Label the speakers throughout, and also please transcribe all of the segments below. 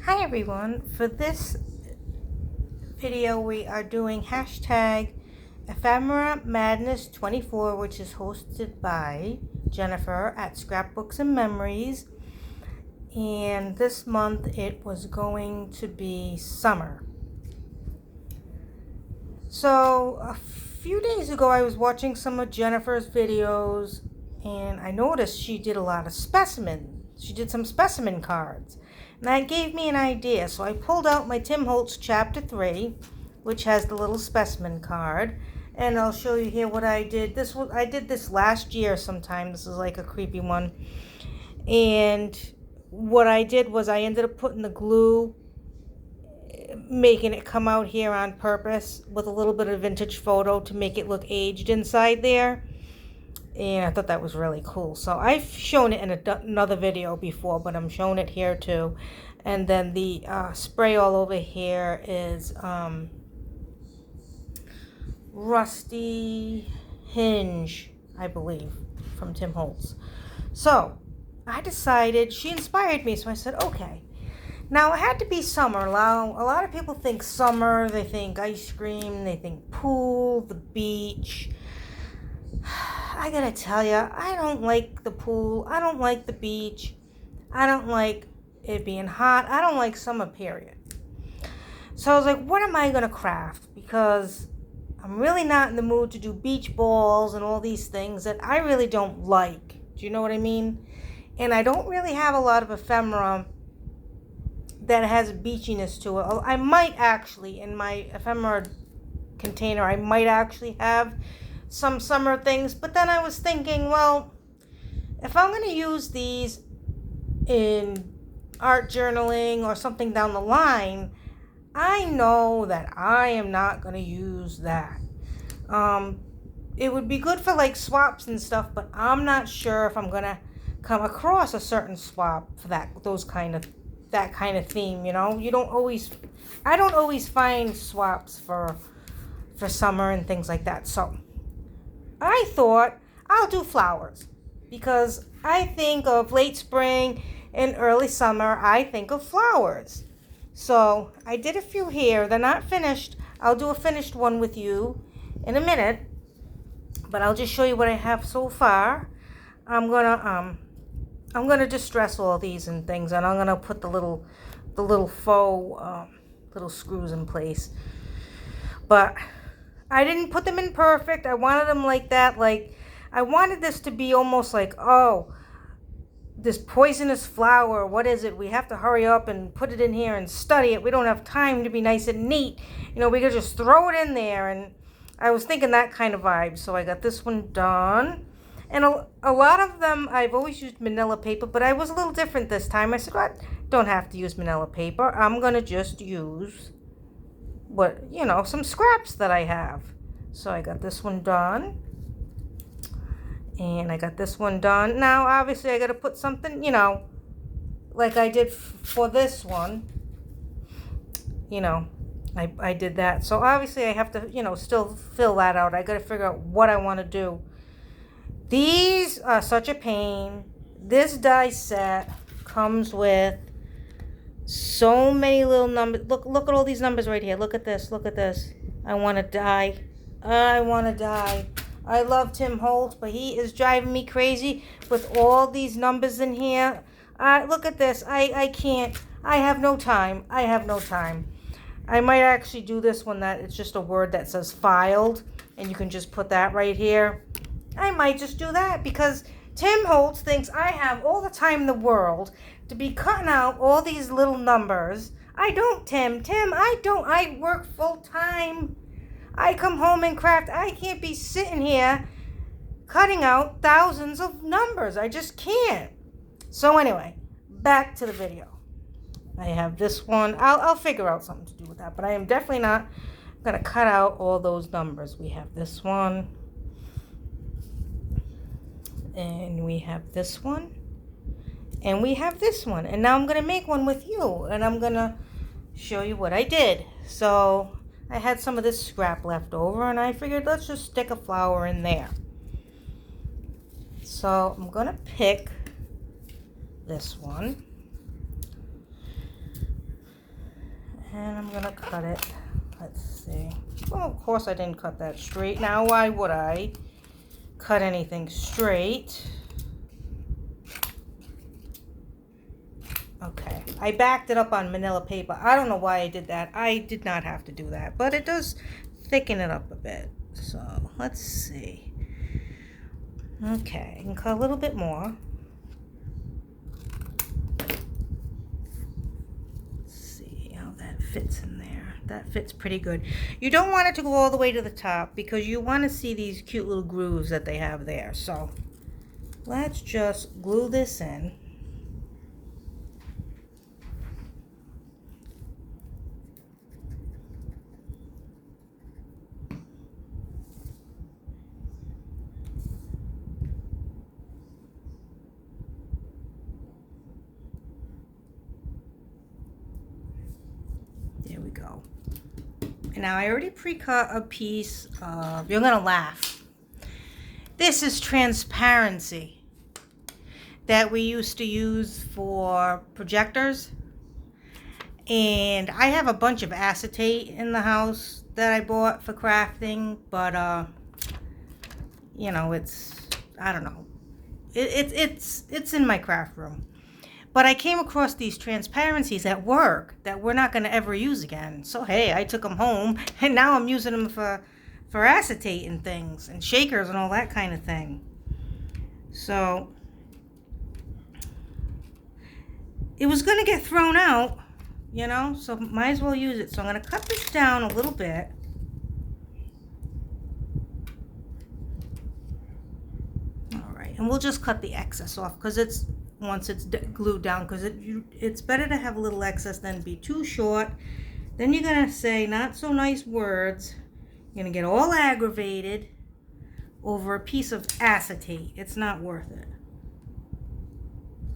Speaker 1: Hi everyone, for this video we are doing hashtag Ephemera Madness 24, which is hosted by Jennifer at Scrapbooks and Memories, and this month it was going to be summer. So a few days ago I was watching some of Jennifer's videos and I noticed she did a lot of specimen. She did some specimen cards. And that gave me an idea. So I pulled out my Tim Holtz Chapter 3, which has the little specimen card. And I'll show you here what I did. I did this last year sometime. This is like a creepy one. And what I did was I ended up putting the glue, making it come out here on purpose with a little bit of vintage photo to make it look aged inside there. And I thought that was really cool. So I've shown it in another video before, but I'm showing it here too. And then the spray all over here is Rusty Hinge, I believe, from Tim Holtz. So I decided, she inspired me, so I said, okay. Now, it had to be summer. Now, a lot of people think summer, they think ice cream, they think pool, the beach. I gotta tell you, I don't like the pool. I don't like the beach. I don't like it being hot. I don't like summer, period. So I was like, what am I gonna craft? Because I'm really not in the mood to do beach balls and all these things that I really don't like. Do you know what I mean? And I don't really have a lot of ephemera that has a beachiness to it. I might actually, in my ephemera container, I might actually have some summer things, but then I was thinking, well, if I'm going to use these in art journaling or something down the line, I know that I am not going to use that. It would be good for like swaps and stuff, but I'm not sure if I'm going to come across a certain swap for that kind of theme, you know. I don't always find swaps for summer and things like that. So I thought I'll do flowers because I think of late spring and early summer, I think of flowers. So I did a few here. They're not finished. I'll do a finished one with you in a minute, but I'll just show you what I have so far. I'm gonna distress all these and things, and I'm gonna put the little faux little screws in place. But I didn't put them in perfect. I wanted them like that. Like, I wanted this to be almost like, oh, this poisonous flower, what is it? We have to hurry up and put it in here and study it. We don't have time to be nice and neat. You know, we could just throw it in there. And I was thinking that kind of vibe. So I got this one done. And a lot of them, I've always used manila paper, but I was a little different this time. I said, well, I don't have to use manila paper. I'm going to just use some scraps that I have. So I got this one done. And I got this one done. Now, obviously, I got to put something, like I did for this one. I did that. So obviously, I have to, still fill that out. I got to figure out what I want to do. These are such a pain. This die set comes with so many little numbers. Look at all these numbers right here. Look at this. Look at this. I want to die. I want to die. I love Tim Holtz, but he is driving me crazy with all these numbers in here. Look at this. I can't. I have no time. I have no time. I might actually do this one that it's just a word that says filed, and you can just put that right here. I might just do that because Tim Holtz thinks I have all the time in the world to be cutting out all these little numbers. I don't, Tim. I don't. I work full time. I come home and craft. I can't be sitting here cutting out thousands of numbers. I just can't. So anyway, back to the video. I have this one. I'll figure out something to do with that, but I am definitely not going to cut out all those numbers. We have this one. And we have this one. And we have this one. And now I'm going to make one with you. And I'm going to show you what I did. So I had some of this scrap left over. And I figured let's just stick a flower in there. So I'm going to pick this one. And I'm gonna cut it. Let's see. Well, of course I didn't cut that straight. Now, why would I cut anything straight? Okay, I backed it up on manila paper. I don't know why I did that. I did not have to do that, but it does thicken it up a bit. So, let's see. Okay, I can cut a little bit more. Let's see how that fits in there. That fits pretty good. You don't want it to go all the way to the top because you want to see these cute little grooves that they have there. So, let's just glue this in. There we go. And now I already pre-cut a piece of, you're gonna laugh. This is transparency that we used to use for projectors. And I have a bunch of acetate in the house that I bought for crafting, but you know, it's, I don't know. It's in my craft room. But I came across these transparencies at work that we're not going to ever use again. So, hey, I took them home, and now I'm using them for acetate and things, and shakers and all that kind of thing. So, it was going to get thrown out, you know, so might as well use it. So I'm going to cut this down a little bit. All right, and we'll just cut the excess off because it's, once it's glued down, because it's better to have a little excess than be too short. Then you're going to say not so nice words. You're going to get all aggravated over a piece of acetate. It's not worth it.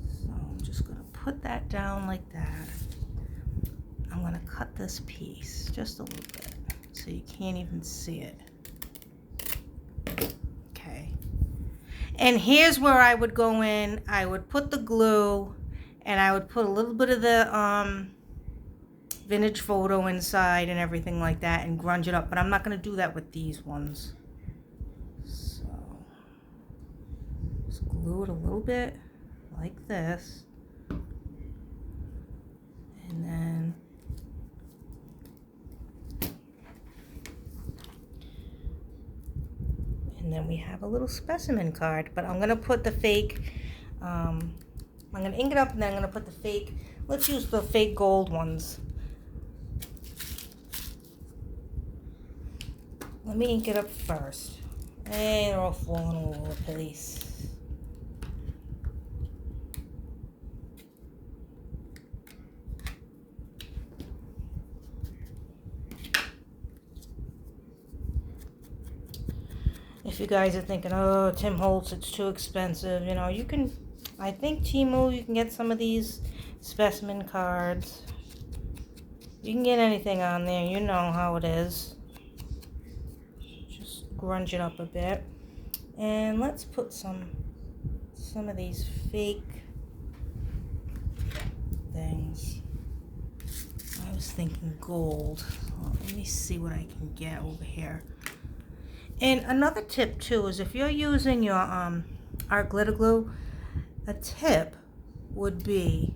Speaker 1: So I'm just going to put that down like that. I'm going to cut this piece just a little bit so you can't even see it. Okay. And here's where I would go in. I would put the glue, and I would put a little bit of the vintage photo inside and everything like that and grunge it up. But I'm not going to do that with these ones. So, just glue it a little bit like this. And then we have a little specimen card, but I'm going to put the fake, I'm going to ink it up, and then I'm going to put the fake, let's use the fake gold ones. Let me ink it up first. Hey, they're all falling all over the place. If you guys are thinking, oh, Tim Holtz, it's too expensive, you know, you can, I think Temu, you can get some of these specimen cards. You can get anything on there, you know how it is. Just grunge it up a bit. And let's put some of these fake things. I was thinking gold. Well, let me see what I can get over here. And another tip too is if you're using your art glitter glue, a tip would be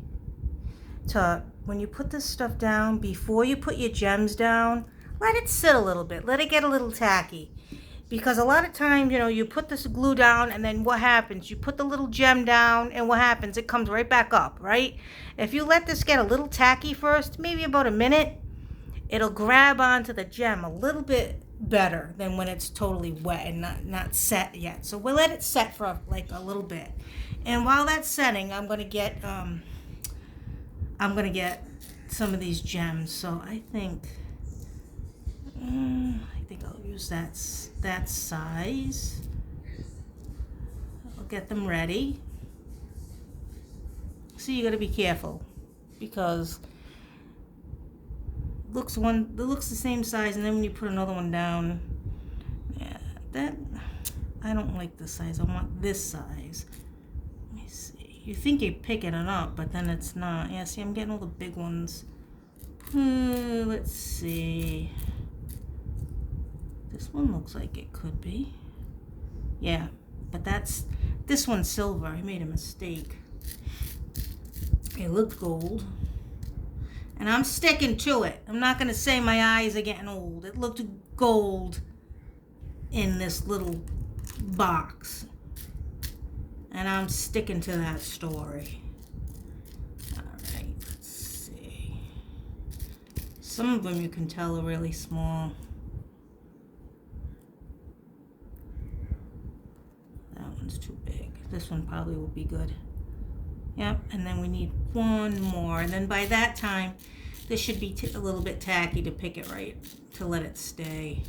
Speaker 1: to, when you put this stuff down, before you put your gems down, let it sit a little bit. Let it get a little tacky. Because a lot of times, you know, you put this glue down and then what happens? You put the little gem down and what happens? It comes right back up, right? If you let this get a little tacky first, maybe about a minute, it'll grab onto the gem a little bit better than when it's totally wet and not set yet. So we'll let it set for like a little bit. And while that's setting, I'm gonna get some of these gems. So I think I'll use that size. I'll get them ready. So you gotta be careful because it looks the same size, and then when you put another one down, yeah, that I don't like this size. I want this size. Let me see. You think you're picking it up, but then it's not. Yeah, see, I'm getting all the big ones Let's see. This one looks like it could be. Yeah, but this one's silver. I made a mistake. It looked gold. And I'm sticking to it. I'm not going to say my eyes are getting old. It looked gold in this little box. And I'm sticking to that story. Alright, let's see. Some of them you can tell are really small. That one's too big. This one probably will be good. Yep, and then we need one more. And then by that time, this should be a little bit tacky to pick it right, to let it stay.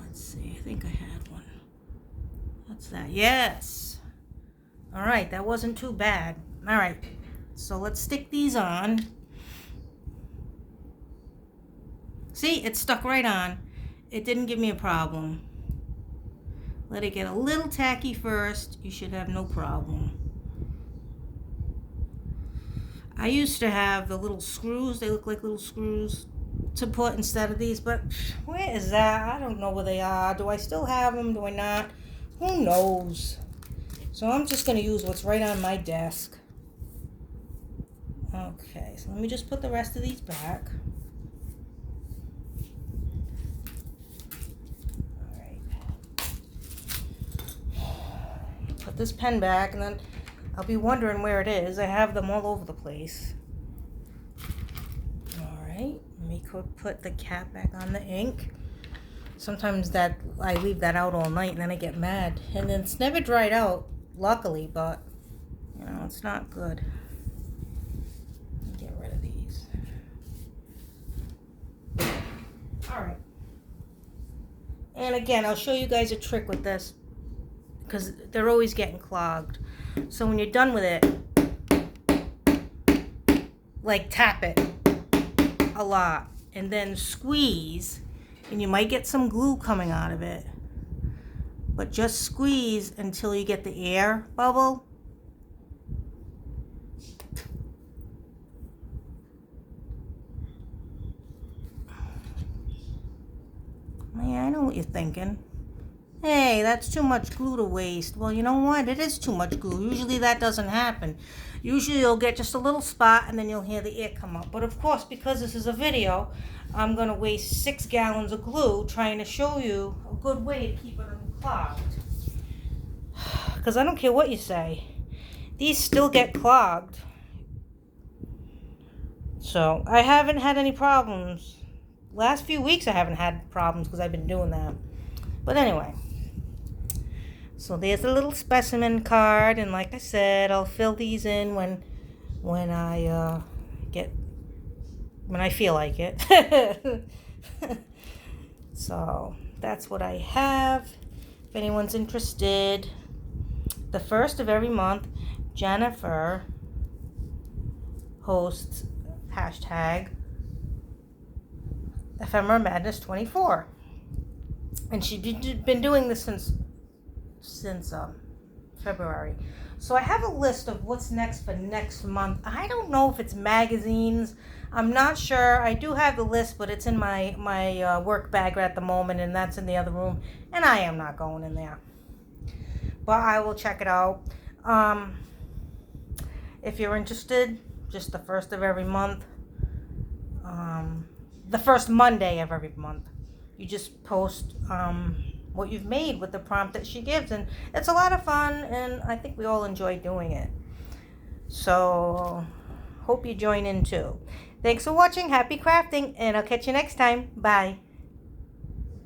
Speaker 1: Let's see, I think I had one. What's that? Yes. All right, that wasn't too bad. All right, so let's stick these on. See, it stuck right on. It didn't give me a problem. Let it get a little tacky first. You should have no problem. I used to have the little screws. They look like little screws to put instead of these. But where is that? I don't know where they are. Do I still have them? Do I not? Who knows? So I'm just going to use what's right on my desk. Okay, so let me just put the rest of these back. Put this pen back, and then I'll be wondering where it is. I have them all over the place. Alright, let me put the cap back on the ink. Sometimes that I leave that out all night and then I get mad. And then it's never dried out, luckily, but you know, it's not good. Get rid of these. Alright. And again, I'll show you guys a trick with this, because they're always getting clogged. So when you're done with it, like tap it a lot and then squeeze, and you might get some glue coming out of it. But just squeeze until you get the air bubble. Yeah, I know what you're thinking. Hey, that's too much glue to waste. Well, you know what? It is too much glue. Usually that doesn't happen. Usually you'll get just a little spot and then you'll hear the air come up. But of course, because this is a video, I'm going to waste 6 gallons of glue trying to show you a good way to keep it unclogged. Because I don't care what you say. These still get clogged. So I haven't had any problems. Last few weeks I haven't had problems because I've been doing that. But anyway. So there's a little specimen card, and like I said, I'll fill these in when I feel like it. So that's what I have. If anyone's interested, the first of every month, Jennifer hosts hashtag Ephemera Madness 24, and she's been doing this since February. So I have a list of what's next for next month. I don't know if it's magazines. I'm not sure. I do have the list, but it's in my work bag at the moment, and that's in the other room, and I am not going in there. But I will check it out. If you're interested, just the first of every month, the first Monday of every month, you just post what you've made with the prompt that she gives, and it's a lot of fun, and I think we all enjoy doing it. So hope you join in too. Thanks for watching. Happy crafting, and I'll catch you next time. Bye.